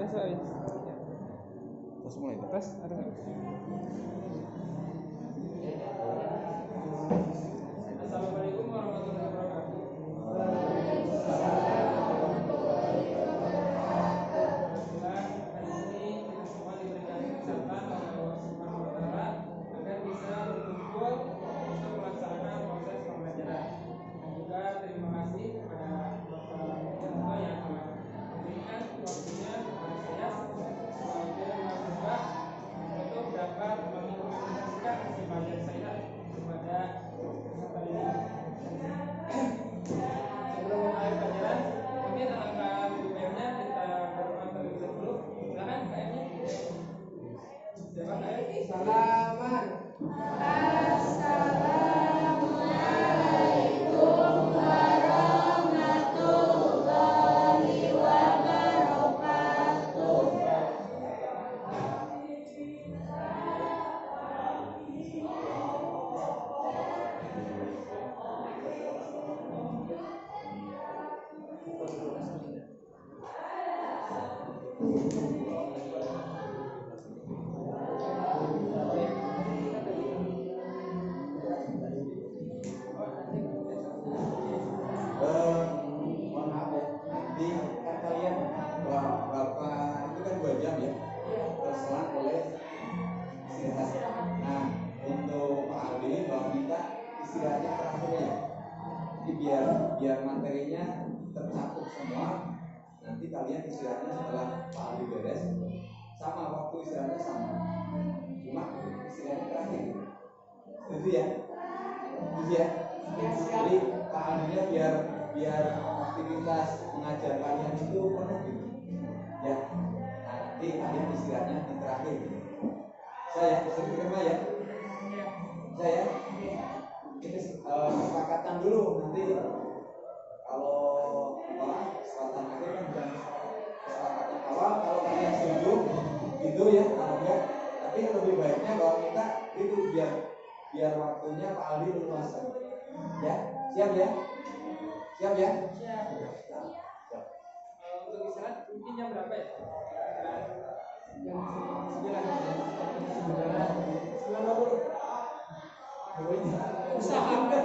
Terus mulai Terus ada nggak? Assalamualaikum warahmatullahi wabarakatuh. Alhamdulillah hari ini kita semua diberikan kesempatan oleh Allah Subhanahu wa Ta'ala agar bisa berkumpul untuk melaksanakan proses pembelajaran. Dan juga terima kasih kepada Bapak Ketua yang telah memberikan waktunya kepada saya sebagai mahasiswa untuk dapat mengimplementasikan hasil belajar saya kepada peserta ini. Sebelum mulai pelajaran, mungkin alangkah lebih baiknya kita berdoa terlebih dahulu. Silakan KM-nya. Siapa KM? Salaman. mohon maaf ya, nanti kan kalian Bapak itu kan 2 jam ya, terselang oleh istirahat. Nah, untuk Pak Aldi, Bapak minta istirahatnya terakhir ya. Jadi biar materinya tercakup semua. Nanti kalian istirahatnya setelah Pak Aldi beres, sama waktu istirahatnya sama. Cuma istirahatnya terakhir. Setuju ya? Setuju ya? Jadi Pak Aldinya biar aktivitas mengajar kalian itu penuh gitu. Ya. Nanti kalian istirahatnya di terakhir gitu. Saya bisa diterima ya? Saya ini kesepakatan dulu, nanti kalau kesepakatan akhir kan bukan kesepakatan awal. Kalau kalian setuju gitu ya, kalau enggak, tapi lebih baiknya kalau kita itu biar waktunya Pak Aldi luas ya. Siap ya? Siap ya? Siap. Untuk istirahat mungkin jam berapa ya? Jam 9. Usahakan.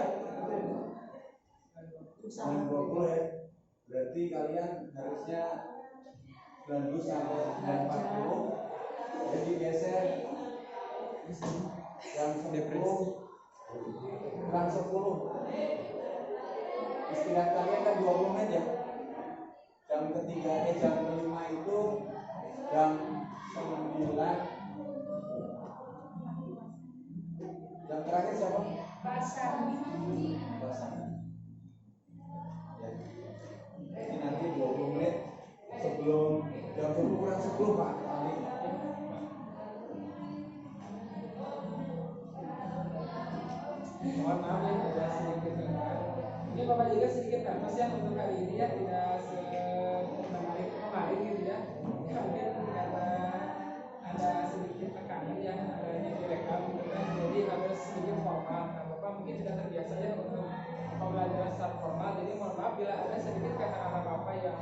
9.20 ya. Berarti kalian harusnya 9 sampai 9.40. Jadi geser jam 10 kurang 10. Istirahat kalian kan 20 menit ya. Jam ketiga jam kelima itu jam 9. Jam terakhir siapa? Pasang. Jadi nanti 20 menit sebelum jam 10 kurang 10 Pak Ali. Mohon maaf ya ada sedikit gangguan. Ini Bapak juga sedikit nervous ya untuk hari ini ya, tidak semenarik kemarin gitu ya. Ya mungkin karena ada sedikit tekanan yang adanya direkam gitu kan, jadi harus sedikit formal. Nah Bapak mungkin sudah terbiasa ya untuk pembelajaran secara formal, jadi mohon maaf bila ada sedikit kata-kata Bapak yang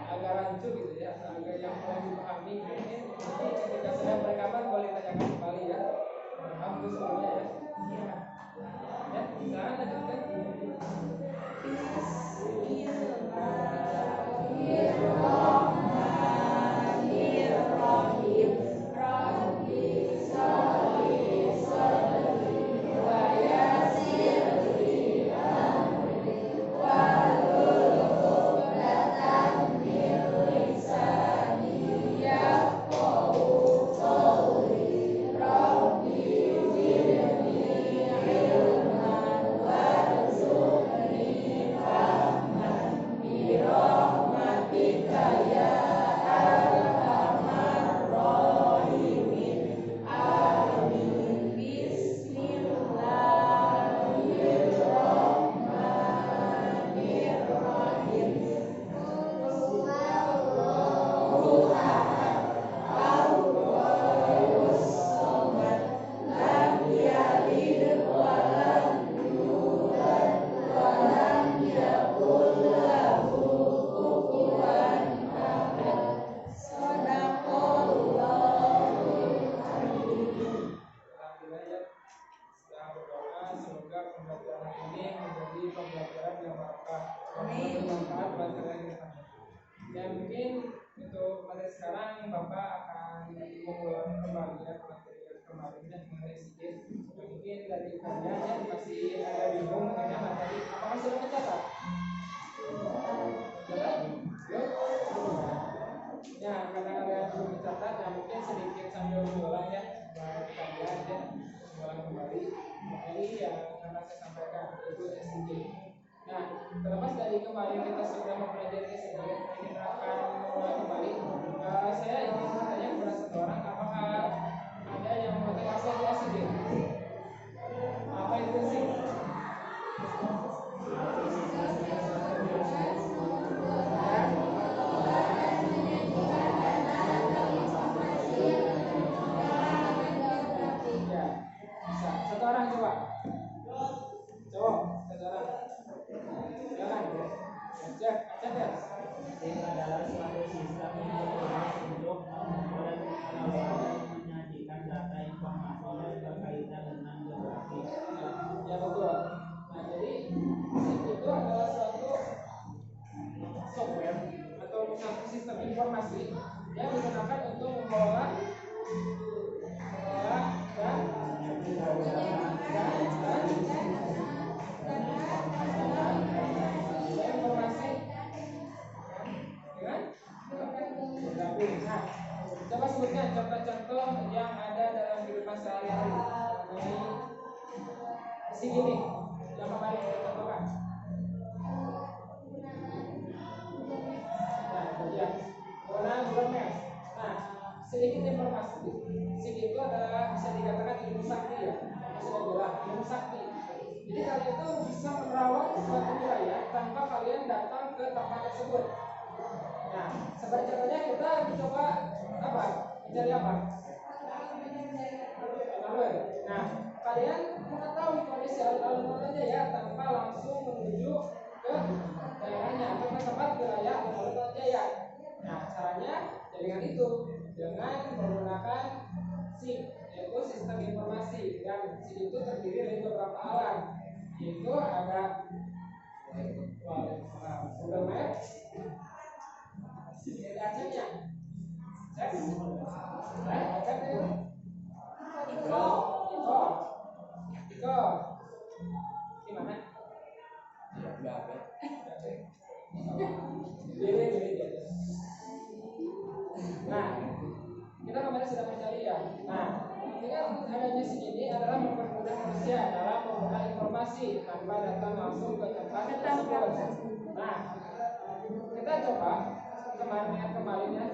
agak rancu gitu ya, agak yang kurang dipahami mungkin ketika sedang berekaman boleh tanyakan kembali ya. Mohon maaf itu sebelumnya ya. Ya, silakan lanjutkan. Ya mungkin untuk pada sekarang Bapak akan mengulang kembali ya materi yang kemarinnya mengenai sikit. Mungkin dari kalian ya masih ada bingung mengenai materi. Apakah sudah mencatat? Mencatat? Belum? Ya, karena kalian belum mencatat, nah mungkin sedikit sambil mengulang ya kalian ya mengulang kembali materi yang akan saya sampaikan yaitu SDG. Nah, terlepas dari kemarin kita sudah mempelajari SDG, kita akan mengulang kembali. Saya ingin bertanya kepada satu orang, apakah ada yang mengetahui apa itu SDG? Apa itu sih? Satu orang coba. Satu orang. Jangan. Cek ya. Ini adalah suatu sistem untuk menyajikan data informasi yang berkaitan dengan geografi. Ya betul. Nah jadi SIP itu adalah suatu software atau satu sistem informasi yang digunakan untuk mengelola dan informasi dengan geografi. Nah, coba sebutkan contoh-contoh yang ada dalam kehidupan sehari-hari mengenai SIP ini yang kemarin kita contohkan. Nah, ya, penggunaan Google Maps. Nah, sedikit informasi. SIP itu adalah bisa dikatakan ilmu sakti ya. Sudah bilang ilmu sakti. Jadi kalian itu bisa menerawang suatu wilayah tanpa kalian datang ke tempat tersebut. Nah, sebagai contohnya kita mencoba apa? Mencari apa? Alun-alun. Nah, kalian mengetahui kondisi alun-alun aja ya tanpa langsung menuju ke daerahnya atau ke tempat wilayah alun-alun aja ya. Nah, caranya dengan itu dengan menggunakan SIP, yaitu sistem informasi. Dan SIP itu terdiri dari beberapa alat, yaitu ada Google Maps, dari acapnya, cek, acapnya, Iko, di mana? Enggak ada. Nah, kita kemarin sudah mencari ya. Nah, dengan adanya SIP ini adalah mempermudah manusia dalam membuka informasi tanpa datang langsung ke tempat tersebut. Nah, kita coba kemarin ya.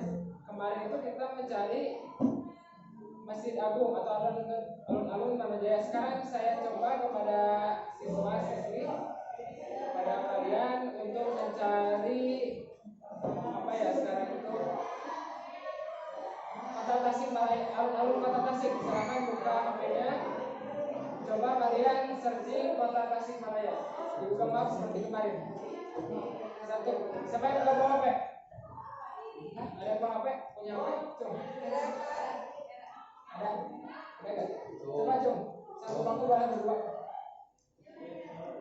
Kemarin itu kita mencari Masjid Agung atau alun-alun Manajaya. Sekarang saya coba kepada siswa-siswi kepada kalian untuk mencari apa ya sekarang itu Kota Tasikmalaya, alun-alun Kota Tasik. Silakan buka HP-nya. Coba kalian searching Kota Tasikmalaya di Google Maps seperti kemarin. Satu. Siapa yang udah bawa HP? Ada yang bawa HP? Punya HP? Coba. Ada? Ada gak? Coba Cung. Satu bangku bareng berdua.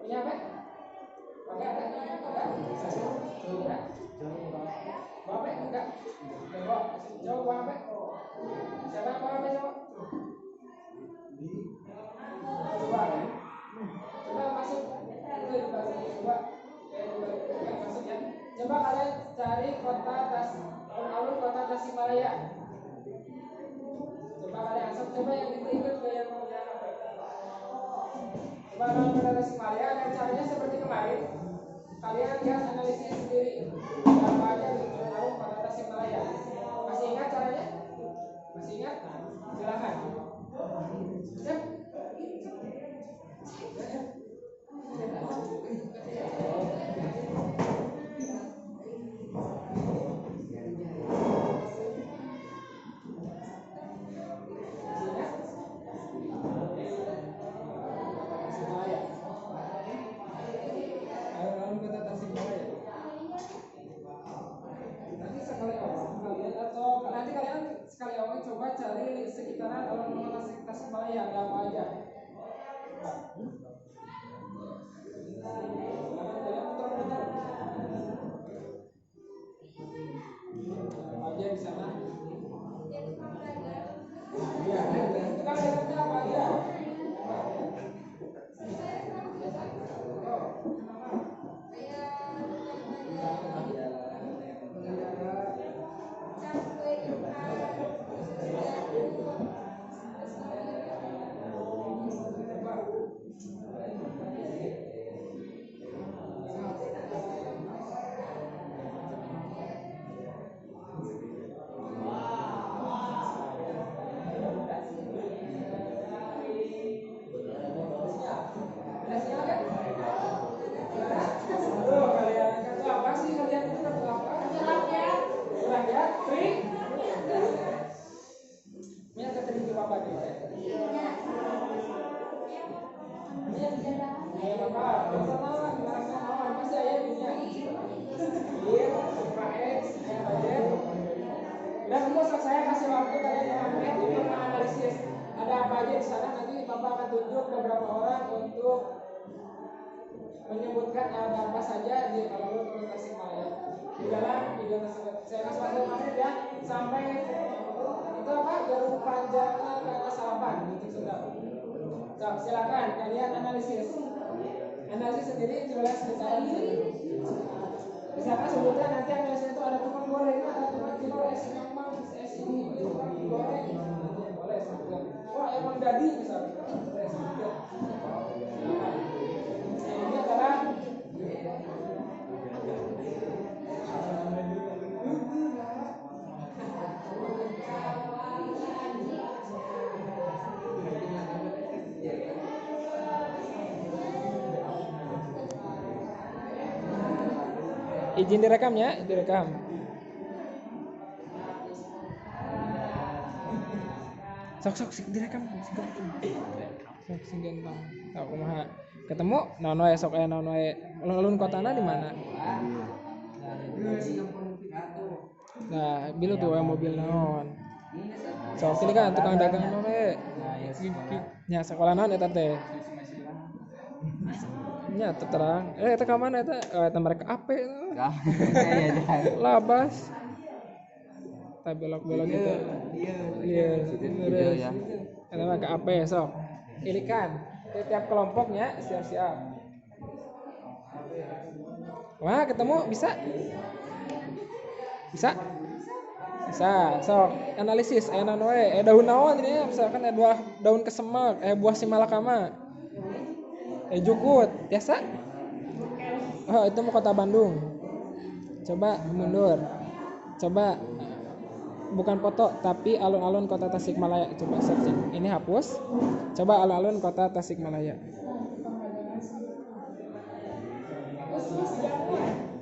Punya HP? Pakai ada? Ada? Ada? Bawa HP? Enggak? Coba. Coba bawa HP. Siapa yang bawa HP coba? Coba. Coba masuk. Coba. Masuk ya. Coba kalian cari alun-alun Kota Tasikmalaya. Coba kalian coba yang ikut ke yang punya HP. Coba alun-alun Kota Tasikmalaya dan caranya seperti kemarin. Kalian lihat analisis sendiri. Apa aja di alun-alun Kota Tasikmalaya. Masih ingat caranya? Masih ingat? Nah, silakan. Cek. Coba cari sekitaran alun-alun Tasikmalaya ada apa aja. Apa aja di sana? Ya, itu kan metode apa aja? Tuh, kalian kartu apa sih kalian itu kartu apa? Rakyat, tri. Ini ada tri di Bapak nih. Ya Bapak, sama gimana pasti ayah punya. Iya, X, budget. Dan terus saya kasih waktu kalian untuk menganalisis ada apa aja di sana. Nanti Bapak akan tunjuk beberapa orang untuk menyebutkan ada apa saja di alur Tasikmalaya di dalam video tersebut. Saya kasih waktu 5 menit ya sampai itu apa jarum panjangnya ke atas 8 gitu sudah. So, silakan kalian analisis sendiri jelas secara sendiri. Misalkan sebutkan nanti analisis itu ada tukang goreng, ada tukang cilok, es ngambang, es ini goreng, boleh sebutkan. Oh emang dadi misalnya, boleh sebutkan. Ini adalah izin direkam ya, direkam. Sok sik direkam. Sok sing ganteng. Tau kumaha. Ketemu naon wae sok aya naon wae. Ulun kotana di mana? Nah, bilu tuh mobil naon. Sok ini kan tukang dagang naon wae. Nya sekolah naon eta teh? Nya terang. Eta ka mana eta? Eta mereka ape. Labas. Ta belok-belok gitu. Iya. Iya. Eta mah ka ape sok. Ilikan. Setiap kelompoknya siap-siap. Wah, ketemu bisa? Bisa? Bisa. Sok, analisis aya naon wae. Daun naon ini misalkan ada daun kesemak, buah simalakama. Jukut, biasa? Oh, itu mau kota Bandung. Coba mundur. Coba bukan foto tapi alun-alun kota Tasikmalaya. Coba searching. Ini hapus. Coba alun-alun kota Tasikmalaya.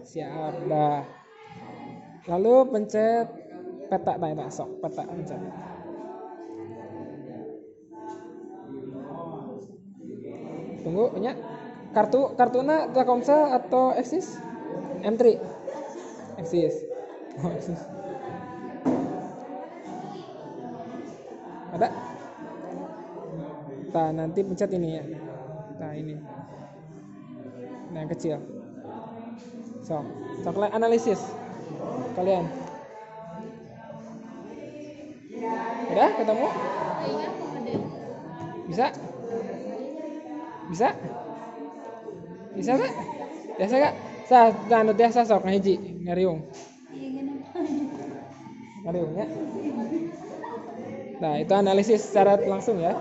Siap dah. Lalu pencet peta tanya sok peta pencet. Tunggu nya. Kartuna Telkomsel atau Axis? M3. Axis. Oh, Axis. Ada? Nah, nanti pencet ini ya. Nah, ini. Nah, yang kecil. Sok analisis. Kalian. Udah ketemu? Bisa? Bisa? Bisa gak? Biasa gak? Anu biasa sok ngahiji ngariung. Ngariung ya. Nah, itu analisis secara langsung ya.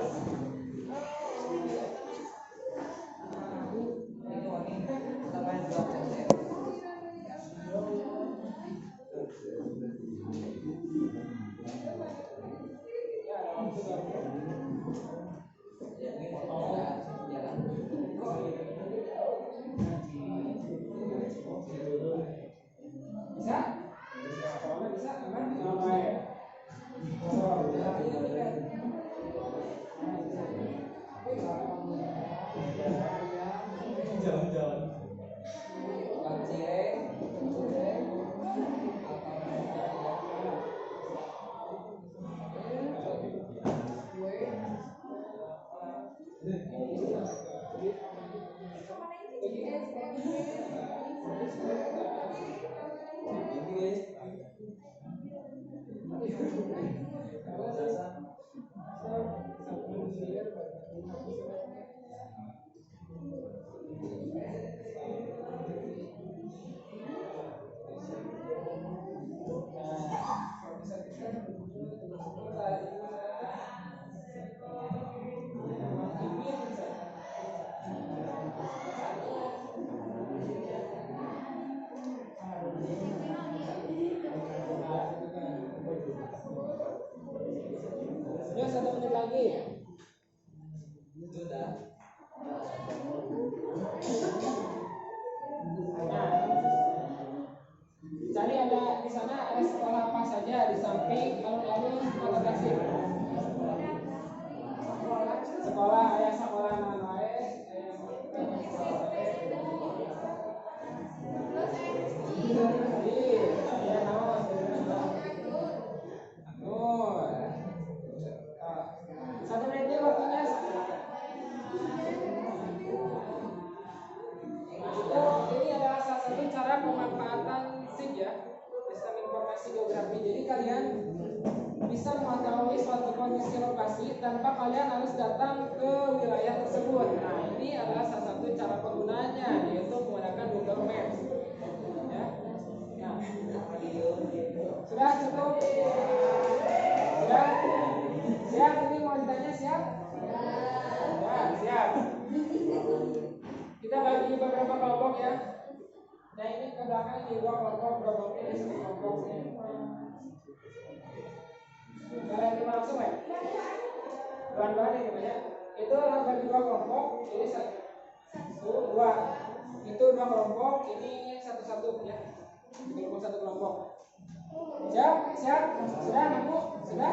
Ya, 1 menit lagi. Cari ada di sana ada sekolah apa saja di samping alun-alun Kota Tasik. Sekolah aya sekolah naon wae, Satu menit ini waktunya. Ini adalah salah satu cara pemanfaatan SIG ya, Sistem Informasi Geografi. Jadi kalian bisa mengetahui suatu kondisi lokasi tanpa kalian harus datang ke wilayah tersebut. Nah, ini adalah salah satu cara penggunanya, yaitu menggunakan Google Maps. Ya. Nah, sudah cukup? Sudah? Siap? Ini mau ditanya siap? Ya, siap. Kita bagi beberapa kelompok ya. Nah, ini ke belakang di 2 kelompok ini 1 kelompok. Kalian terima langsung ya? Dua-duanya ini banyak. Itu bagi 2 kelompok. Ini 1, 2. Itu 2 kelompok. Ini 1-1 ya. Kelompok 1 kelompok. Siap? Siap? Sudah nemu? Sudah?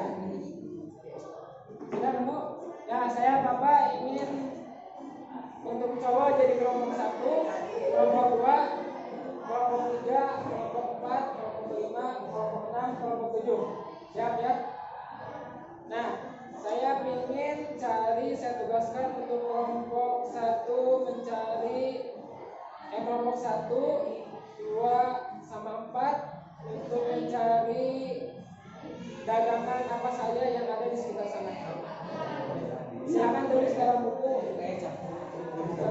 Sudah nemu? Ya, saya Bapak ingin untuk cowok jadi kelompok 1, kelompok 2, kelompok 3, kelompok 4, kelompok 5, kelompok 6, kelompok 7. Siap ya? Nah, saya ingin saya tugaskan untuk kelompok 1 mencari kelompok 1, 2 sama 4 untuk mencari dagangan apa saja yang ada di sekitar sana. Silakan tulis dalam buku.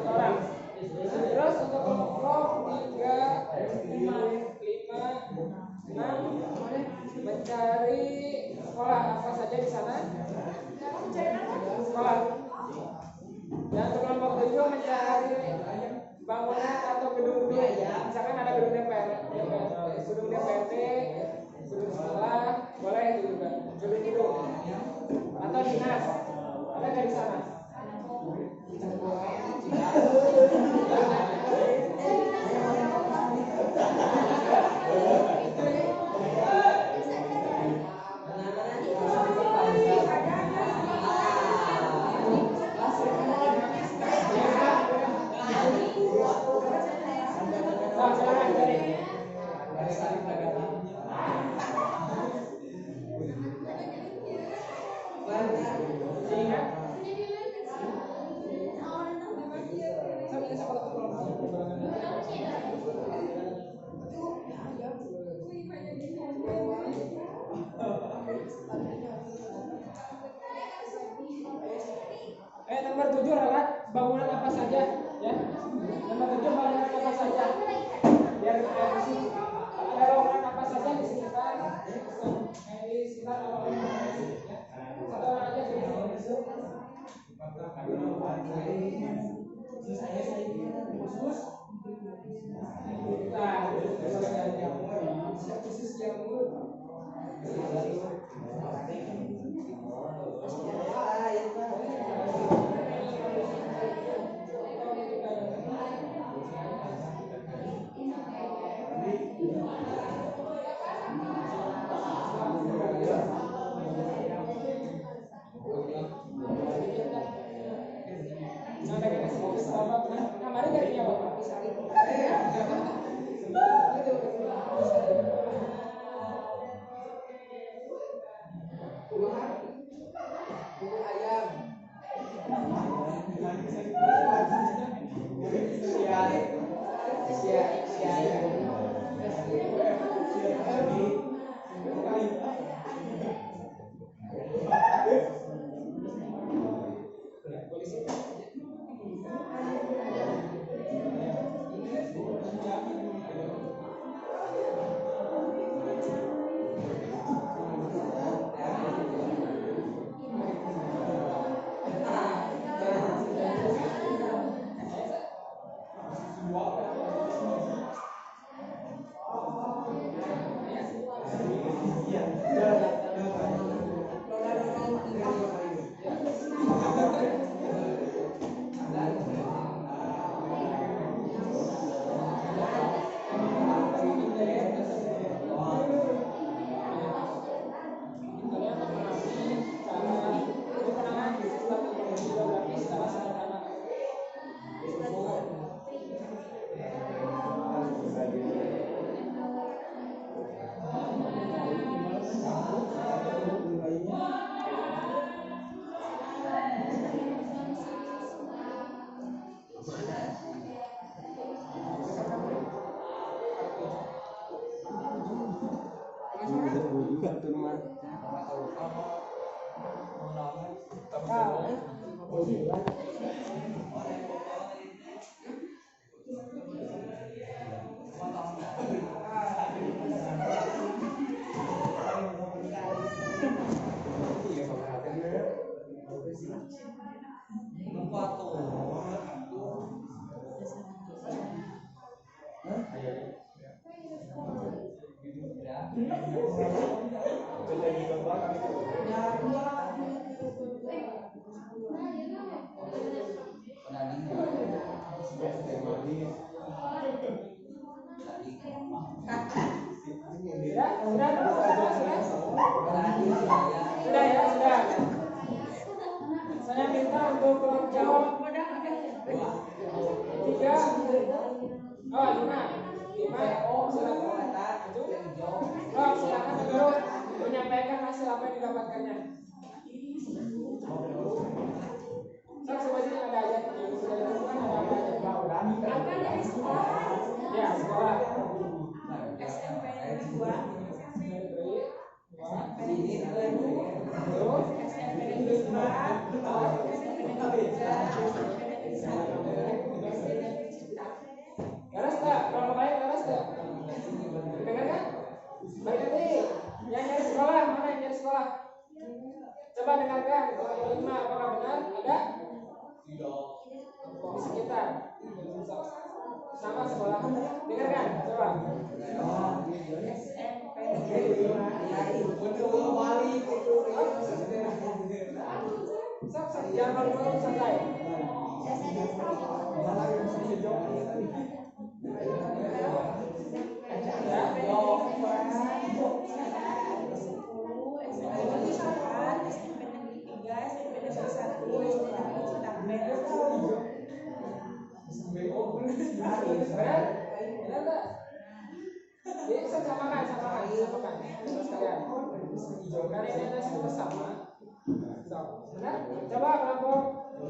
Orang. Terus untuk kelompok 3, 5, 6 mencari sekolah apa saja di sana. Sekolah. Dan untuk kelompok 7 mencari bangunan atau gedung. Misalkan ada gedung DPR, gedung DPRD, gedung sekolah, boleh itu juga. Gedung-gedung atau dinas. Ada dari sana. Nomor 7 adalah bangunan apa saja ya. Nomor 7 bangunan apa saja. Biar kita isi ada bangunan apa saja di sekitar alun-alun ya. Satu orang aja di sini. Khusus yang polisi Sudah ya, sudah. Saya minta untuk kelompok jawab 3. Oh, 5. Silakan. Silakan dulu menyampaikan hasil apa yang didapatkannya. Sebenarnya ada aja yang sudah ditentukan, ada apa aja? Angka dari sekolah. Ya, sekolah. SMP negeri 2. Negeri 2. SMP negeri 2. SMP negeri 3. SMP negeri 1. SD negeri Cipta. Garas tak? Berapa baik garas tak? Dengar kan? Baik nanti. Yang dari sekolah, mana yang dari sekolah? Coba dengarkan. Kalau yang 5 apakah benar? Ada? Di sekitar. Nama sekolah. Dengarkan. Coba. SMP negeri 2. Jangan malu-malu, santai. Benar tak? Jadi samakan terus kalian. Karena ini ada semua sama. Benar? Coba kelompok 6.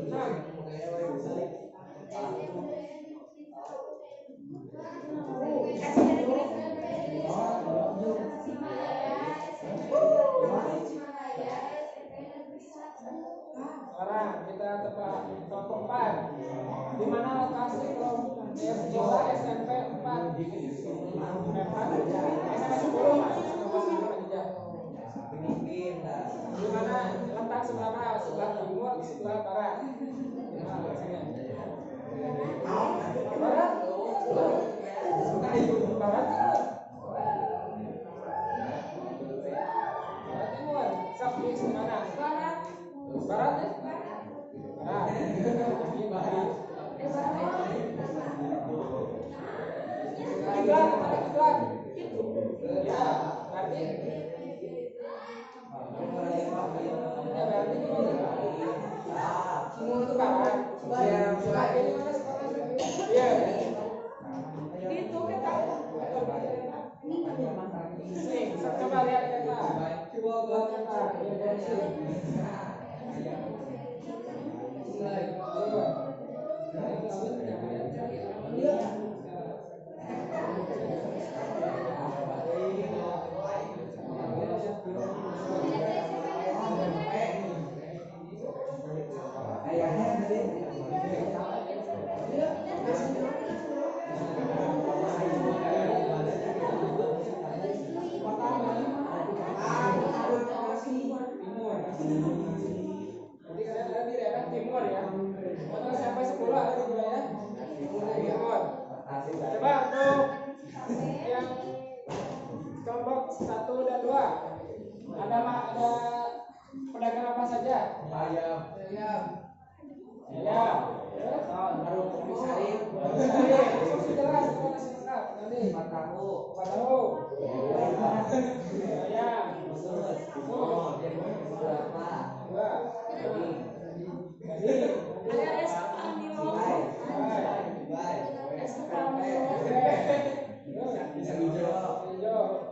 Sekarang kita tebak kelompok 4. Di mana lokasi kelompok sekolah SMP 4? SMP 10 Mas. Di mana letak sebelah mana? Sebelah timur, sebelah barat. Barat? Barat? Barat timur. Sok di mana? Barat. Barat ya? Barat. Kiblat, mana kiblat? Ya, berarti berarti timur itu barat. Sebagai di mana sekolah? Iya. Itu kita. Sini, coba lihat peta. Buat peta. Jadi kalian ada di daerah timur ya. Atau sampai 10 ada di wilayah timur. menggunakan apa saja? Ayam. Ya. Terus? Baru kopi sari. Masih jelas, itu masih lengkap. Nanti. Empat tahu. Ayam. Timur. Berapa? Dua. Daging. Bisa hijau.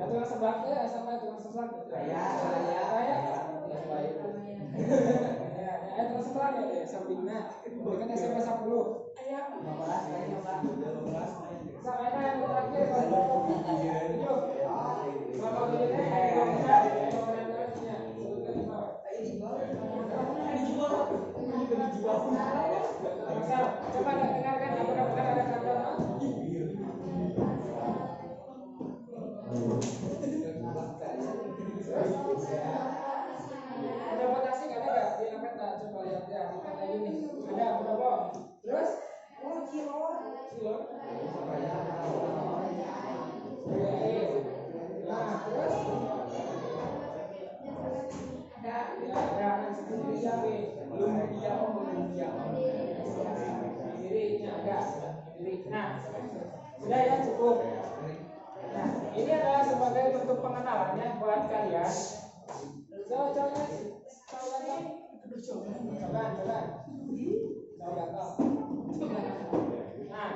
Tukang seblak ya, sama tukang seblak. Tukang seblak ya, sampingnya. Ini kan SMP 10. Sama yang terakhir, coba dengarkan apakah benar ada kata ada potasi ada nggak di peta? Coba lihat ya di peta ini ada berapa? Terus kilon. Nah terus ada sendiri sapi belum dia dirinya ada diri. Nah sudah ya cukup. Nah ini adalah sebagai bentuk pengenalannya buat kalian. Coba nah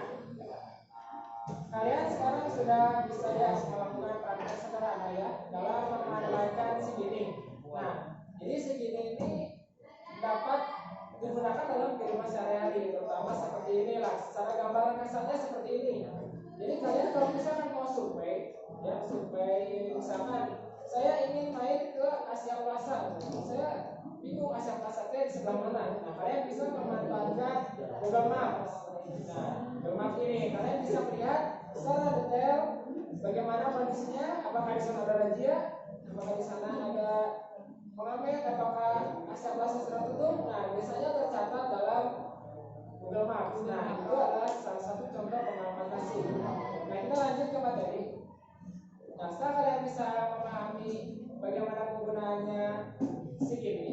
kalian sekarang sudah bisa ya melakukan praktek sederhana ya dalam menganalisa segini. Nah jadi segini ini dapat digunakan dalam kehidupan sehari-hari, terutama seperti inilah. Secara gambaran kasarnya seperti ini. Jadi kalian kalau misalkan mau survei, ya survei misalkan saya ingin main ke Asia Plaza, saya bingung Asia Plaza di sebelah mana. Nah kalian bisa memanfaatkan Google Maps. Nah Google Maps ini kalian bisa melihat secara detail bagaimana kondisinya, apakah di sana ada razia, apakah di sana ada pengamen, apakah Asia Plaza sudah tutup. Nah biasanya tercatat dalam Google Maps. Nah itu adalah salah satu contoh pengamatan. Nah kita lanjut ke materi. Nah setelah kalian bisa memahami bagaimana penggunaannya SIG ini,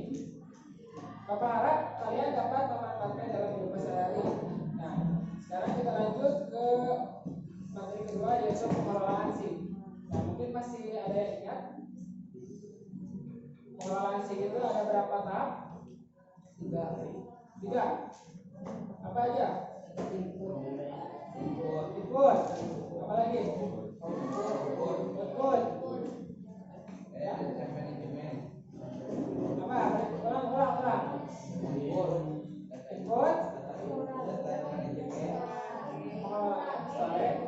Bapak harap kalian dapat memanfaatkan dalam hidup sehari-hari. Nah sekarang kita lanjut ke materi kedua yaitu pengelolaan SIG. Nah mungkin masih ada yang ingat pengelolaan SIG itu ada berapa tahap? Tiga. Apa aja? Input. Apa lagi? Output. Ya. Apa? Ulang. Input.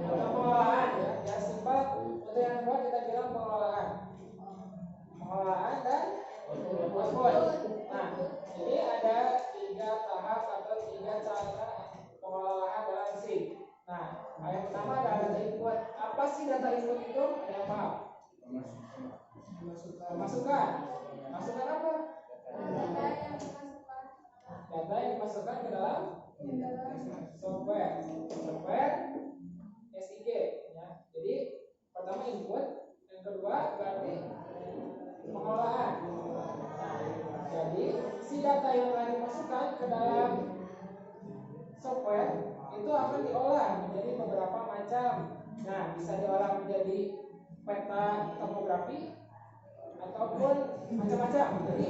Pengelolaan ya. Yang simpel untuk yang kedua kita bilang pengelolaan dan output. Nah, jadi ada 3 tahap atau 3 cara pengelolaan dalam SIG. Nah, yang pertama adalah data input. Apa sih data input itu? Ada yang paham? Masukan apa? Data yang dimasukkan ke dalam software SIG ya. Jadi pertama input, yang kedua berarti pengelolaan. Nah, jadi si data yang telah dimasukkan ke dalam software itu akan diolah menjadi beberapa macam. Nah, bisa diolah menjadi peta topografi ataupun macam-macam. Jadi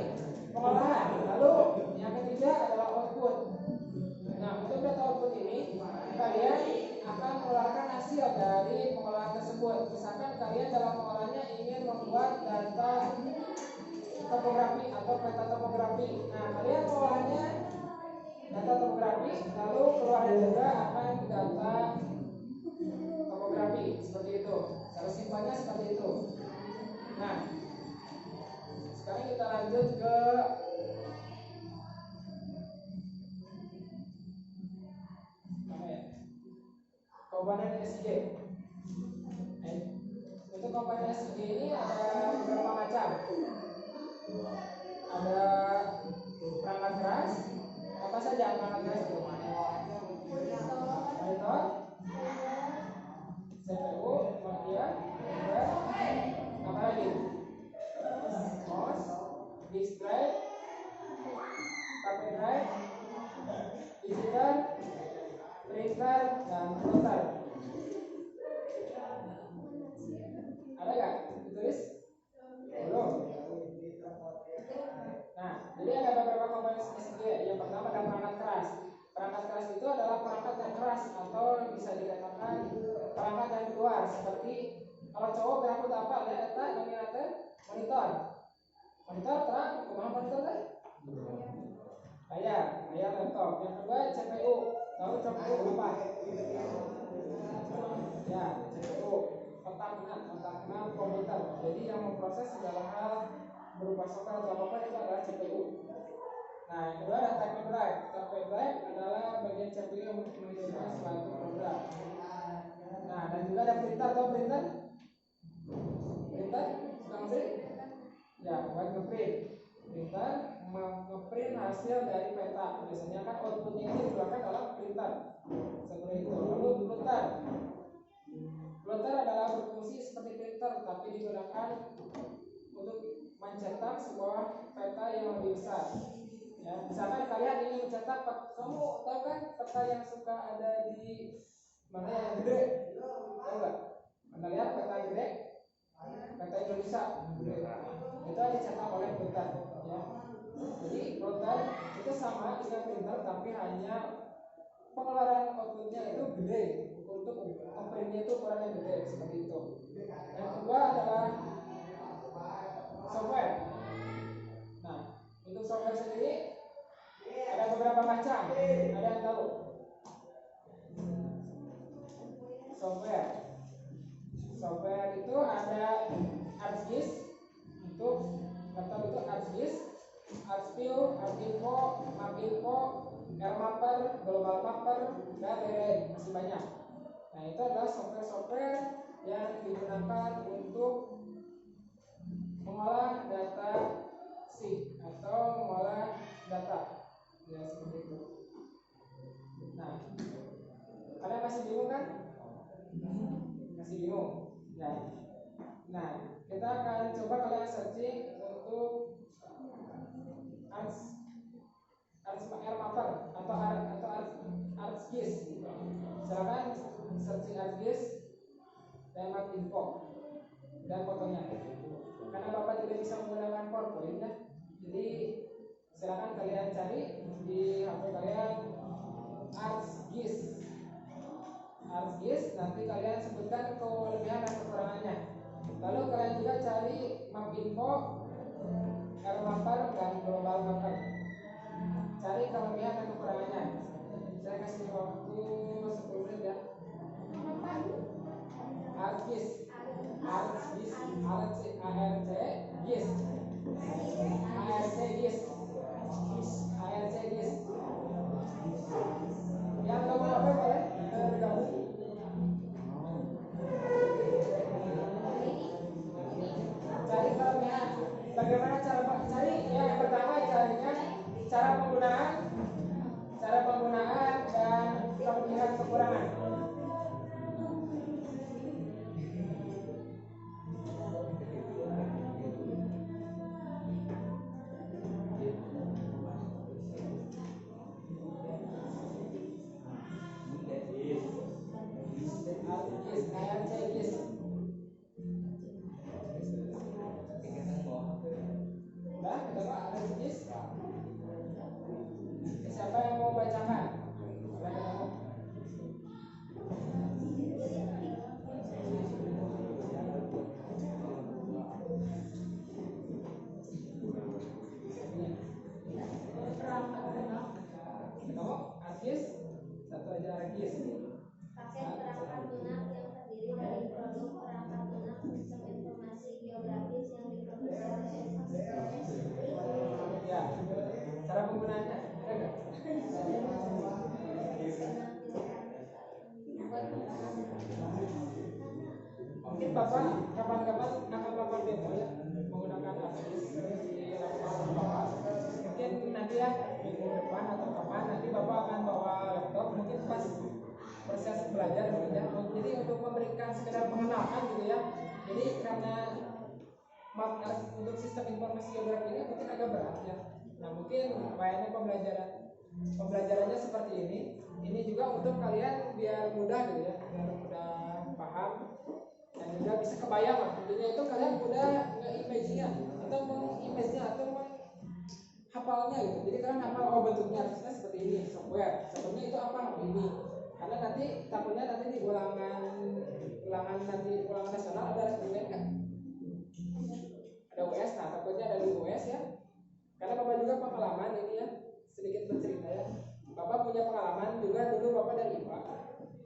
pengolahan. Lalu yang ketiga adalah output. Nah, untuk data output ini kalian akan mengeluarkan hasil dari pengolahan tersebut. Misalkan kalian dalam pengolahannya ingin membuat data topografi atau peta topografi. Nah, kalian mengolahnya data topografi, lalu keluar juga akan data topografi seperti itu. Kalau simpelnya seperti itu. Nah, sekarang kita lanjut ke komponen SIG. Untuk komponen SIG ini ada beberapa macam. Ada perangkat keras. Apa saja perangkat keras itu? Monitor, CPU, kemudian printer dan plotter. Ada nggak ditulis? Belum. Nah, jadi ada beberapa komponen SSD. Yang pertama ada perangkat keras. Perangkat keras itu adalah perangkat yang keras atau bisa dikatakan perangkat yang keluar. Seperti kalau cowok berambut apa? Lihat eta nominate monitor. Monitor terang, kumaha monitor teh? Layar laptop. Yang kedua CPU. Tahu CPU apa? Ya, CPU. Otak komputer. Jadi yang memproses segala hal berupa software atau apapun itu adalah CPU. Nah, yang kedua ada type drive. Type drive adalah bagian CPU yang menghidupkan suatu program. Nah, dan juga ada printer. Tahu printer? Printer? Suka ngeprint? Ya, buat ngeprint. Printer ngeprint hasil dari peta. Biasanya kan outputnya ini dikeluarkan dalam printer. Seperti itu. Lalu plotter. Plotter adalah berfungsi seperti printer, tapi digunakan untuk mencetak sebuah peta yang lebih besar. Ya, misalkan kalian ingin mencetak, kamu tahu kan peta yang suka ada di mana yang gede? Tahu nggak? Anda lihat peta gede, peta Indonesia, itu dicetak oleh printer. Ya. Jadi plotter itu sama dengan printer, tapi hanya pengeluaran outputnya itu gede. Untuk printnya itu ukurannya gede seperti itu. Yang kedua adalah software. Nah, untuk software sendiri ada beberapa macam. Ada yang tahu? Software itu ada ArcGIS. Untuk laptop itu ArcGIS, ArcView, ArcInfo, MapInfo, AirMapper, Global Mapper, dan lain-lain, masih banyak. Nah, itu adalah software yang digunakan untuk mengolah data sheet atau mengolah data. Ya, seperti itu. Nah, kalian masih bingung kan? Masih bingung? Ya. Nah, kita akan coba kalian searching untuk ArcMapper atau ArcGIS. Silakan searching ArcGIS dan MapInfo dan fotonya. Karena Bapak tidak bisa menggunakan PowerPoint ya, jadi silakan kalian cari di HP kalian ArcGIS. Nanti kalian sebutkan kelebihan dan kekurangannya. Lalu kalian juga cari MapInfo, AirMapper dan Global Mapper. Cari kelebihan dan kekurangannya. Saya kasih waktu 10 menit ya. ArcGIS. Yang kamu apa boleh bergabung? Cari kelebihan. Bagaimana cara cari? Yang pertama carinya cara penggunaan dan kelebihan kekurangan. Siapa yang mau bacakan? Kamu ArcGIS? Satu aja ArcGIS. Paket perangkat lunak yang terdiri dari produk perangkat lunak sistem informasi geografis yang diproduksi oleh Ya, cara penggunaannya ada nggak? Mungkin Bapak kapan-kapan akan melakukan demo ya menggunakan ArcGIS di laptop Bapak. Mungkin nanti ya minggu depan atau kapan nanti Bapak akan bawa laptop mungkin pas proses belajar gitu ya. Jadi untuk memberikan sekedar pengenalan gitu ya. Jadi karena untuk sistem informasi geografi ini mungkin agak berat ya. Nah mungkin kayaknya pembelajarannya seperti ini. ini juga untuk kalian biar mudah gitu ya, biar mudah paham dan juga bisa kebayang lah. Intinya itu kalian mudah nge-image-nya atau meng-image-nya atau menghafalnya gitu. Jadi kalian hafal oh bentuknya harusnya seperti ini, software. Softwarenya itu apa? Oh, ini. Karena nanti takutnya nanti di ulangan nasional ada SBM kan? Ada US, nah takutnya ada di US ya. Karena Bapak juga pengalaman ini ya, sedikit bercerita ya. Bapak punya pengalaman juga dulu Bapak dari IPA.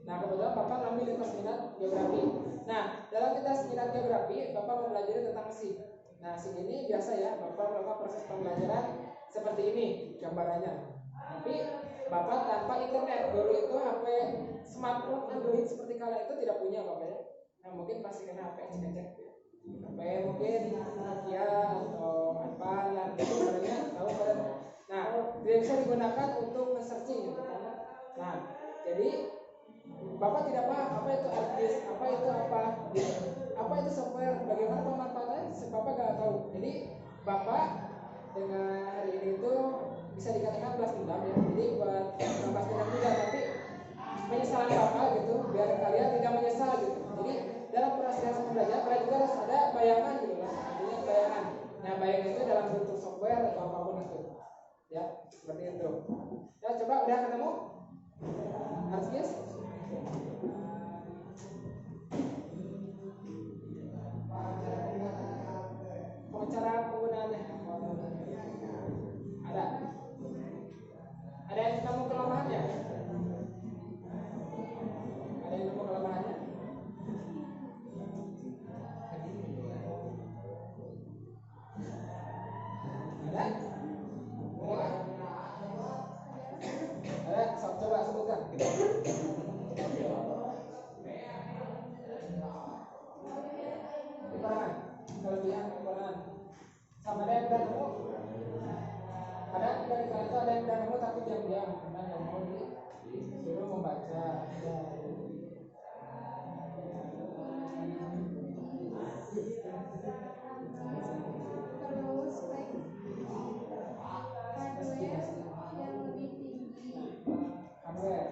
Nah kebetulan Bapak ngambil lintas minat geografi. Nah dalam lintas minat geografi Bapak mempelajari tentang SIG. Nah SIG ini biasa ya, Bapak melakukan proses pembelajaran seperti ini gambarannya. Tapi Bapak tanpa internet, dulu itu HP smartphone Android seperti kalian itu tidak punya Bapak ya. Nah mungkin pasti kena HP cek-cek. HP mungkin Nokia atau apa yang itu sebenarnya tahu kan. Nah tidak bisa digunakan untuk searching gitu kan. Nah jadi Bapak tidak paham apa itu harddisk, apa itu apa itu software, bagaimana pemanfaatannya, Bapak gak tahu. Jadi Bapak dengan hari ini itu bisa dikatakan balas dendam ya. Jadi buat balas dendam juga, tapi penyesalan Bapak gitu, biar kalian tidak menyesal gitu. Jadi dalam proses belajar kalian juga harus ada bayangan gitu lah, artinya bayangan. Nah bayangan itu dalam bentuk software atau apapun itu, ya seperti itu. Ya coba udah ketemu, Arskis? Cara penggunaannya ada yang kamu kelemahannya? Ada yang kamu kelemahannya? Ada? Coba sebutkan. Kekurangan, kelebihan, kekurangan. Sama ada yang udah nemu? Ada dari kalian itu ada yang udah nemu tapi diam-diam karena nggak mau disuruh membaca. Ya. Terus hardware yang lebih tinggi. Hardware.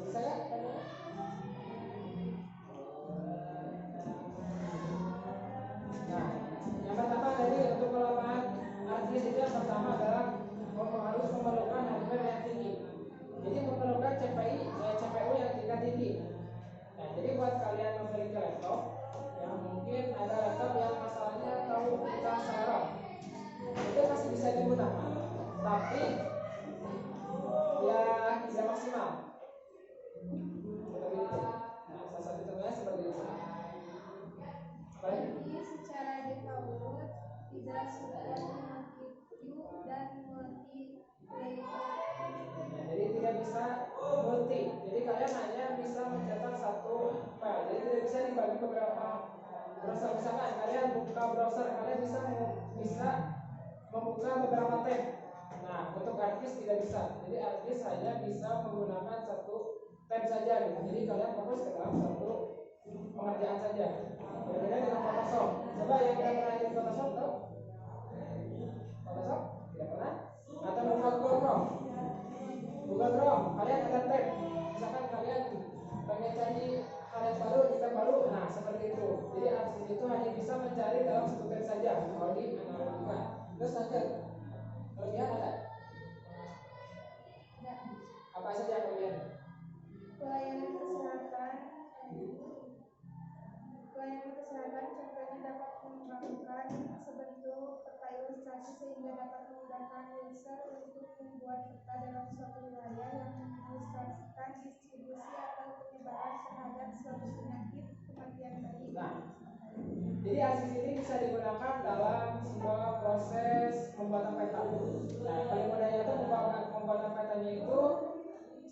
Bisa nggak? Nah, yang pertama tadi untuk kelemahan artis itu yang pertama adalah harus memerlukan hardware yang tinggi. Jadi memerlukan CPU yang tingkat tinggi. Nah, jadi buat kalian memiliki laptop yang mungkin ada laptop yang masalahnya tahu buka saraf, itu masih bisa digunakan, tapi ya tidak maksimal. Seperti itu. Nah, salah satu contohnya seperti itu. Baik. Jadi secara default tidak sudah mengaktifkan dan multi layer. Nah, jadi tidak bisa multi. Jadi kalian hanya bisa mencetak satu file. Jadi tidak bisa dibagi beberapa browser. Misalkan kalian buka browser, kalian bisa membuka beberapa tab. Nah, untuk harddisk tidak bisa. Jadi harddisk hanya bisa menggunakan satu tab saja gitu. Jadi kalian fokus ke dalam satu pengerjaan saja. Berbeda dengan Photoshop. Coba yang kita pernah di Photoshop tahu? Photoshop? Tidak pernah? Atau buka Google Chrome? Google Chrome, kalian ada tab. Misalkan kalian pengen cari hal yang baru, tab baru, nah seperti itu. Jadi artis itu hanya bisa mencari dalam satu tab saja. Kalau di analogikan. Terus lanjut. Kelebihan ada? Apa saja kelebihan? Pelayanan kesehatan contohnya dapat mengembangkan sebentuk peta ilustrasi sehingga dapat memudahkan user untuk membuat peta dalam suatu wilayah yang mengilustrasikan distribusi atau penyebaran terhadap suatu penyakit kematian bayi. Nah, jadi ASIS ini bisa digunakan dalam sebuah proses pembuatan peta. Nah, paling mudahnya itu pembuatan petanya itu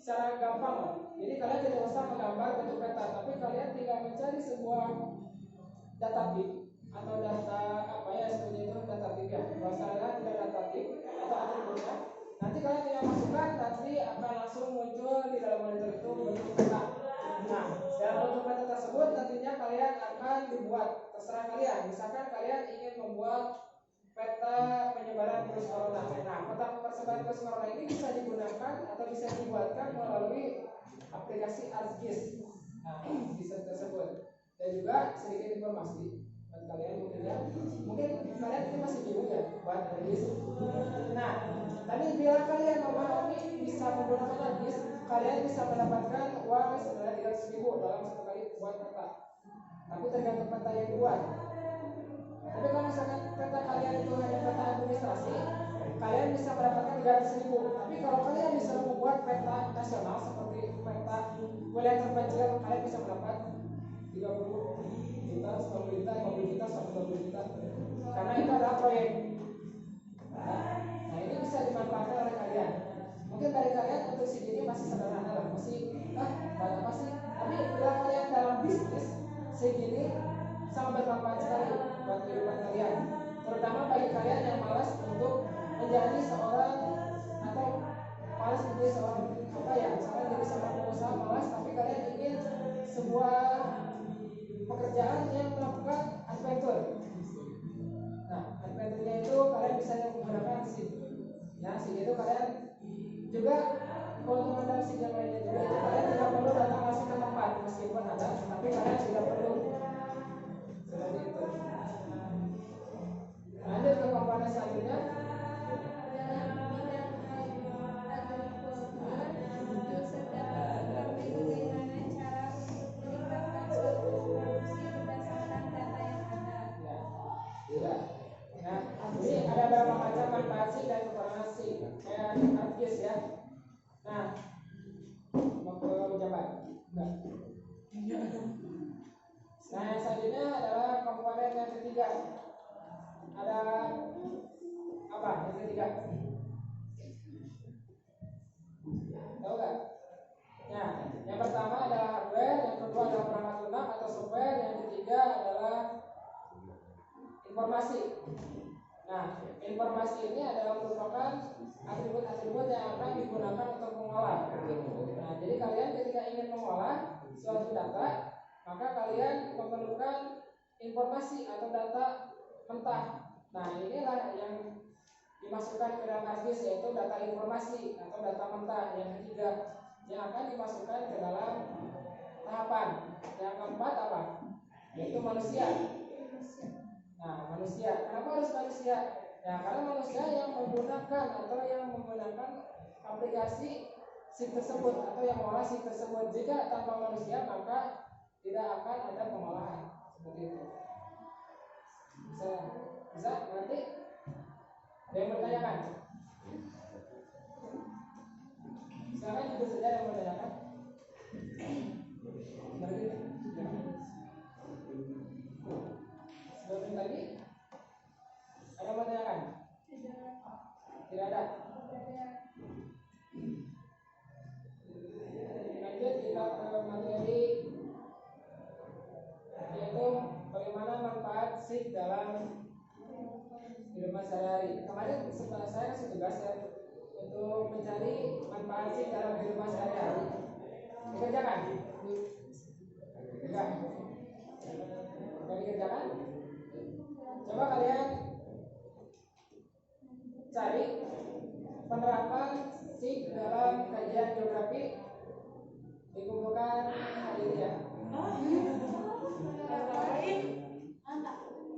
secara gampang. Jadi kalian tidak usah menggambar bentuk peta, tapi kalian tinggal mencari sebuah data tip atau data apa ya seperti itu, data tip ya. Kalau salah tidak data tip atau atributnya, nanti kalian tinggal masukkan, nanti akan langsung muncul di dalam monitor itu bentuk peta. Nah, dalam bentuk peta tersebut nantinya kalian akan dibuat terserah kalian. Misalkan kalian ingin membuat peta penyebaran virus corona. Nah, peta status corona ini bisa digunakan atau bisa dibuatkan melalui aplikasi ArcGIS. Nah, bisa tersebut. Dan juga sedikit informasi buat kalian mungkin kalian itu masih bingung ya buat ArcGIS. Nah, tadi bila kalian memahami bisa menggunakan ArcGIS, kalian bisa mendapatkan uang senilai 300.000 dalam satu kali buat peta. Tapi tergantung peta yang dibuat. Tapi kalau misalkan peta kalian itu hanya peta administrasi, kalian bisa mendapatkan 300.000. Tapi kalau kalian bisa membuat peta nasional seperti peta wilayah terpencil, kalian bisa mendapat 30 juta, 10 juta, 50 juta, 120 juta. Karena itu adalah proyek. Nah, ini bisa dimanfaatkan oleh kalian. Mungkin dari kalian untuk segini masih sederhana lah, masih banyak apa sih? Tapi bila kalian dalam bisnis segini sangat bermanfaat sekali buat kehidupan kalian, terutama bagi kalian yang malas untuk menjadi seorang atau malas menjadi seorang misalkan jadi seorang pengusaha malas, tapi kalian ingin sebuah pekerjaan yang melakukan adventure. Nah, adventure-nya itu kalian bisa menggunakan SIM. Ya, SIM itu kalian juga keuntungan dari SIM yang lainnya juga itu kalian tidak perlu datang langsung ke tempat meskipun ada, tapi kalian tidak perlu. Seperti itu. Lanjut ke komponen selanjutnya. Dalam bidang agrikultur, user dapat mengetahui bagaimana cara untuk meningkatkan suatu produksi berdasarkan data yang ada. Ya. Nah, ini ada beberapa macam manfaat SIM dan kekurangan SIM. Kayak ArcGIS ya. Nah, mau ke pejabat. Enggak. Nah, yang selanjutnya adalah komponen yang ketiga. Ada apa yang ketiga? Tahu nggak? Nah, yang pertama adalah hardware, yang kedua adalah perangkat lunak atau software, yang ketiga adalah informasi. Nah, informasi ini adalah merupakan atribut-atribut yang akan digunakan untuk mengolah. Nah, jadi kalian ketika ingin mengolah suatu data, maka kalian memerlukan informasi atau data mentah. Nah, inilah yang dimasukkan ke dalam ArcGIS, yaitu data informasi atau data mentah. Yang ketiga yang akan dimasukkan ke dalam tahapan. Yang keempat apa? Yaitu manusia. Nah, manusia. Kenapa harus manusia? Ya, karena manusia yang menggunakan atau yang menggunakan aplikasi SIM tersebut atau yang mengolah SIM tersebut. Jika tanpa manusia maka tidak akan ada pengolahan. Seperti itu. Bisa berarti ada yang bertanyakan? Silakan jujur saja yang bertanyakan. Berarti sebelum tadi ada yang bertanyakan? Tidak ada. Lanjut kita ke materi, yaitu bagaimana manfaat SIM dalam kehidupan sehari-hari. Kemarin saya kasih tugas ya untuk mencari manfaat SIM dalam kehidupan sehari-hari. Dikerjakan? Enggak. Enggak dikerjakan? Coba kalian cari penerapan SIM dalam kajian geografi dikumpulkan hari ini ya.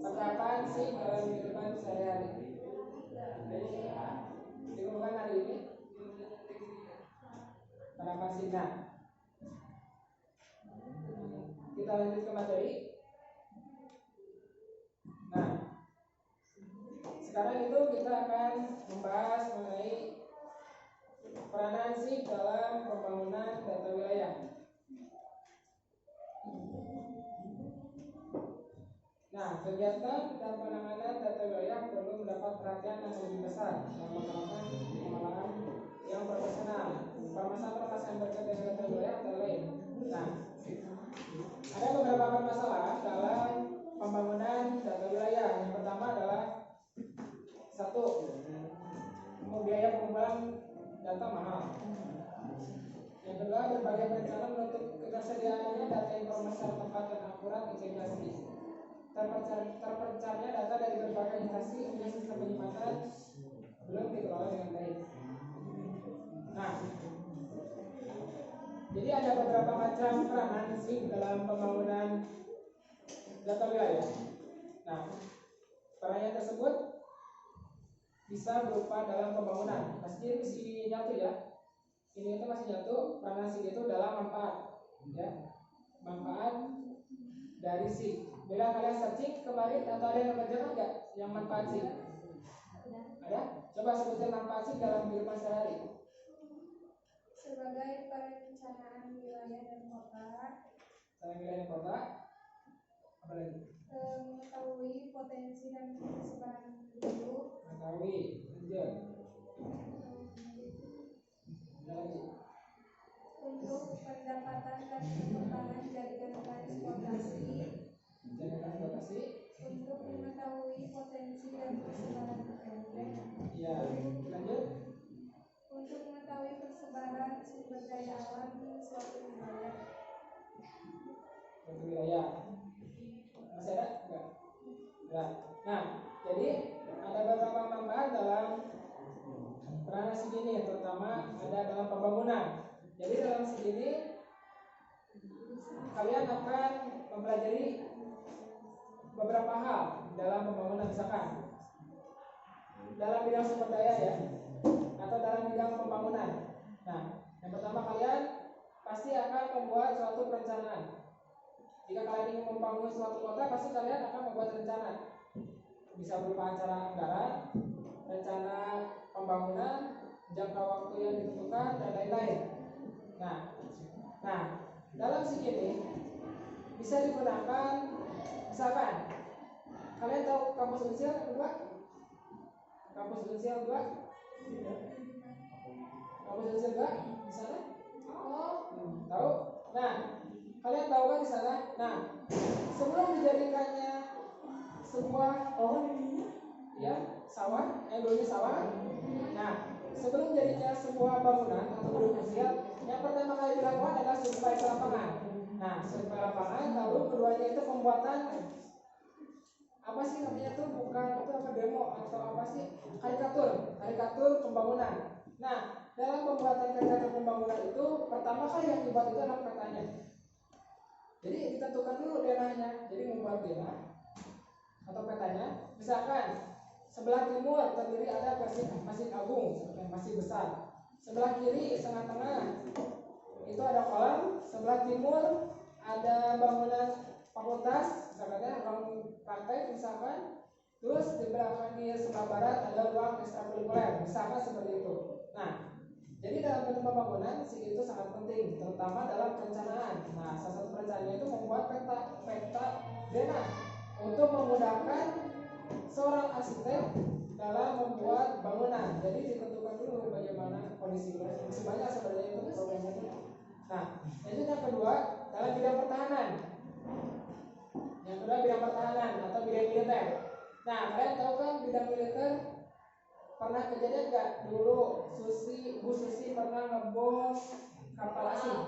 Penerapan SIM dalam kehidupan sehari-hari dikumpulkan hari ini. Penerapan SIM. Nah, kita lanjut ke materi. Nah, sekarang itu kita akan membahas mengenai peranan SIM dalam pembangunan data wilayah. Nah, kegiatan dan penanganan data wilayah perlu mendapat perhatian yang lebih besar dalam melakukan pengolahan yang profesional. Permasalahan yang berkaitan dengan data wilayah antara lain. Nah, ada beberapa permasalahan dalam pembangunan data wilayah. Yang pertama adalah satu, biaya pengumpulan data mahal. Yang kedua, berbagai rencana menutup ketersediaannya data informasi yang tepat dan akurat integrasi. Terpencarnya data dari berbagai instansi untuk sistem penyimpanan belum dikelola dengan baik. Nah, jadi ada beberapa macam peranan sih dalam pembangunan data wilayah. Nah, perannya tersebut bisa berupa dalam pembangunan. Pasti masih nyatu ya. Ini itu masih nyatu. Peranan SIG itu dalam manfaat, ya. Manfaat dari SIG. Bila kalian searching kemarin atau ada yang mengerjakan nggak yang manfaat SIG? Ada? Coba sebutkan manfaat SIG dalam kehidupan sehari-hari. Sebagai perencanaan wilayah dan kota, Wilayah kota. Apa lagi? mengetahui potensi dan persebaran penduduk, Mengetahui, lanjut. Ada lagi. untuk pendapatan dan pengembangan jaringan transportasi, Jaringan transportasi. untuk mengetahui potensi dan persebaran penduduk, Ya, lanjut. untuk mengetahui persebaran sumber daya alam suatu wilayah. Suatu wilayah. Masih ada? Enggak. Ya. Nah, jadi ada beberapa manfaat dalam peranan SIG ini, terutama ada dalam pembangunan. Jadi dalam SIG ini kalian akan mempelajari beberapa hal dalam pembangunan, misalkan dalam bidang sumber daya ya, atau dalam bidang pembangunan. Nah, yang pertama kalian pasti akan membuat suatu perencanaan. Jika kalian ingin membangun suatu kota, pasti kalian akan membuat rencana. Bisa berupa acara anggaran, rencana pembangunan, jangka waktu yang ditentukan, dan lain-lain. Nah, dalam SIG ini bisa digunakan, misalkan kalian tahu kampus Unsil kedua? Kampus Unsil 2? Kampus Unsil 2 di sana? Tahu? Nah, kalian tahu kan di sana? Nah, sebelum dijadikannya sebuah ya sawah, dulunya sawah. Nah, sebelum jadinya sebuah bangunan atau gedung sosial, yang pertama kali dilakukan adalah survei lapangan. Nah, survei lapangan, lalu keduanya itu pembuatan apa sih namanya tuh, bukan itu apa, demo atau apa sih, karikatur pembangunan. Nah, dalam pembuatan karikatur pembangunan itu pertama kali yang dibuat itu adalah petanya. Jadi ditentukan dulu denahnya. Jadi membuat denah atau petanya, misalkan sebelah timur terdiri ada Masjid Agung, masjid besar. Sebelah kiri tengah-tengah itu ada kolam. Sebelah timur ada bangunan fakultas, misalkan ruang praktek misalkan. Terus di belakang di sebelah barat ada ruang ekstrakurikuler, misalkan seperti itu. Nah, jadi dalam bentuk pembangunan SIG itu sangat penting, terutama dalam perencanaan. Nah, salah satu perencanaan itu membuat peta denah untuk memudahkan seorang arsitek dalam membuat bangunan. Jadi ditentukan dulu bagaimana kondisinya. Masih banyak sebenarnya itu problemnya. Nah, itu yang kedua dalam bidang pertahanan. Yang kedua bidang pertahanan atau bidang militer. Nah, kalian tahu kan bidang militer pernah kejadian nggak dulu Bu Susi pernah ngebom kapal asing?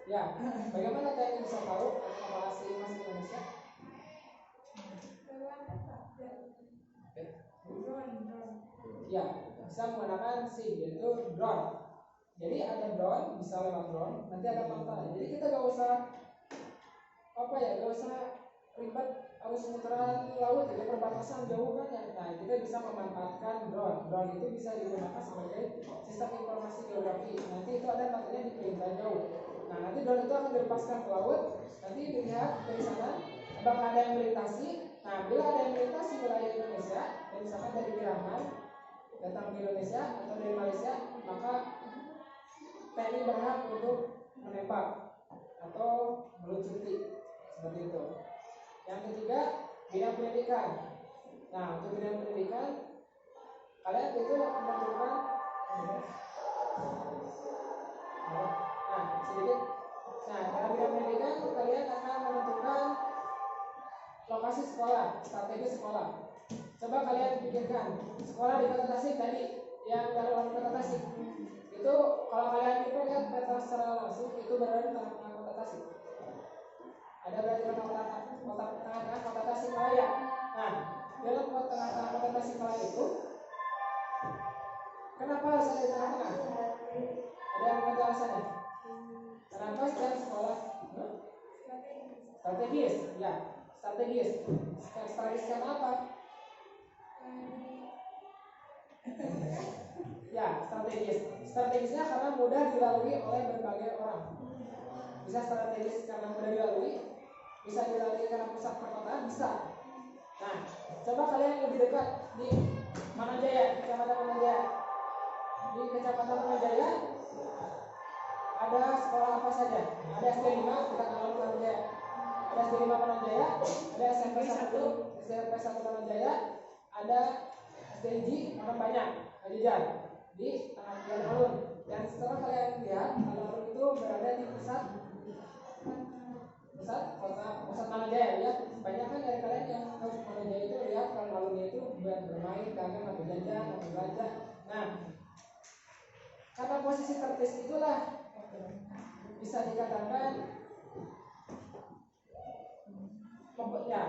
Ya, bagaimana kalian bisa tahu kapal asing masuk Indonesia? Ya, bisa menggunakan SIG, yaitu drone. Jadi ada drone, bisa lewat drone, nanti ada pantai. Jadi kita gak usah gak usah ribet harus seputaran laut, ya perbatasan jauh kan ya. Nah, kita bisa memanfaatkan drone. Drone itu bisa digunakan sebagai sistem informasi geografi. Nanti itu ada namanya di perintah jauh. Nah, nanti drone itu akan dilepaskan ke laut. Nanti dilihat dari sana apakah ada yang melintasi. Nah, bila ada yang melintasi wilayah Indonesia, dan misalkan dari Piraman datang ke Indonesia atau dari Malaysia, maka TNI berhak untuk menembak atau meluncurkan seperti itu. Yang ketiga, bidang pendidikan. Nah, untuk bidang pendidikan, kalian itu menentukan sedikit. Nah, dalam bidang pendidikan kalian akan menentukan lokasi sekolah, strategi sekolah. Coba kalian pikirkan, sekolah di Kota Tasik tadi, yang dari orang Kota Tasik itu, kalau kalian itu lihat peta secara langsung, itu berada di tengah-tengah Kota Tasik. Ada berada di tengah-tengah Kota Tasikmalaya. Nah, dalam tengah-tengah Kota Tasikmalaya itu, kenapa harus ada di tengah-tengah? Ada yang mengerti alasannya? Kenapa setiap sekolah strategis? Ya, strategis. Strategis karena apa? Ya, strategis. Strategisnya karena mudah dilalui oleh berbagai orang. Bisa strategis karena mudah dilalui, bisa dilalui karena pusat perkotaan, bisa. Nah, coba kalian lebih dekat di Manajaya, Kecamatan Manajaya. Di Kecamatan Manajaya ada sekolah apa saja? Ada SD 5 dekat Alun Manajaya. Ada SD 5 Manajaya, ada SMP 1, SMP 1 Manajaya, ada SDIJ, orang banyak, Jajar di tengah jalan alun. Dan setelah kalian lihat, alun itu berada di pusat Manajaya ya. Banyak kan dari kalian yang tahu Manajaya itu lihat kalau alunnya itu bermain, dagang, atau jajan, atau belanja. Nah, karena posisi tertis itulah bisa dikatakan ya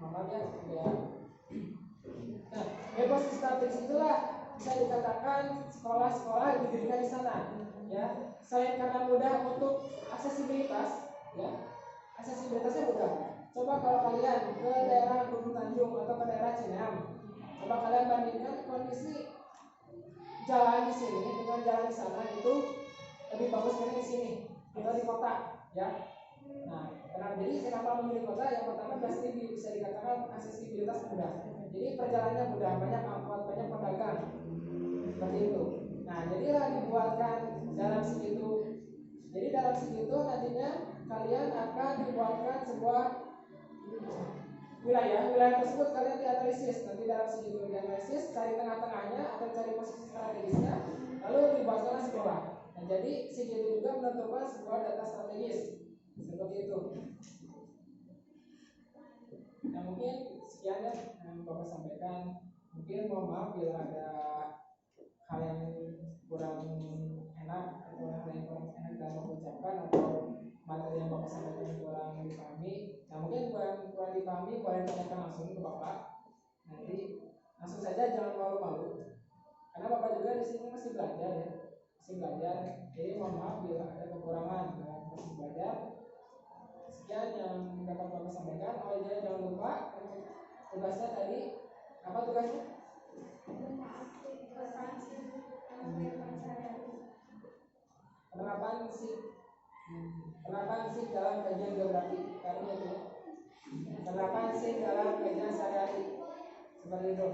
makanya ya. Nah, posisi strategis itulah bisa dikatakan sekolah-sekolah didirikan di sana, ya. Selain karena mudah untuk aksesibilitas, ya, aksesibilitasnya mudah. Coba kalau kalian ke daerah Gunung Tanjung atau ke daerah Cineam, coba kalian bandingkan kondisi jalan di sini dengan jalan di sana itu lebih bagus mana di sini, tinggal di kota, ya. Nah, jadi kenapa memilih kota? Yang pertama pasti bisa dikatakan aksesibilitas mudah. Jadi perjalanannya mudah, banyak angkot, banyak pedagang, seperti itu. Nah, jadilah dibuatkan dalam segitu. Jadi dalam segitu nantinya kalian akan dibuatkan sebuah wilayah tersebut kalian dianalisis. Nanti dalam segitu dianalisis, cari tengah-tengahnya atau cari posisi strategisnya, lalu dibuatkanlah sekolah. Nah, jadi segitu juga menentukan sebuah data strategis. Seperti itu. Nah, mungkin sekian ya yang Bapak sampaikan. Mungkin mohon maaf bila ada hal yang kurang enak atau hal yang kurang enak dalam Bapak ucapkan atau materi yang Bapak sampaikan kurang dipahami. Nah, mungkin kurang dipahami boleh tanyakan langsung ke Bapak. Nanti langsung saja, jangan malu-malu. Karena Bapak juga di sini masih belajar ya, masih belajar. Jadi mohon maaf bila ada kekurangan dalam proses belajar. Sekian yang dapat Bapak sampaikan. Oh iya, jangan lupa untuk tugasnya tadi. Apa tugasnya? Penerapan SIP dalam kajian geografi. Karena itu penerapan SIP dalam kajian sehari-hari. Seperti itu.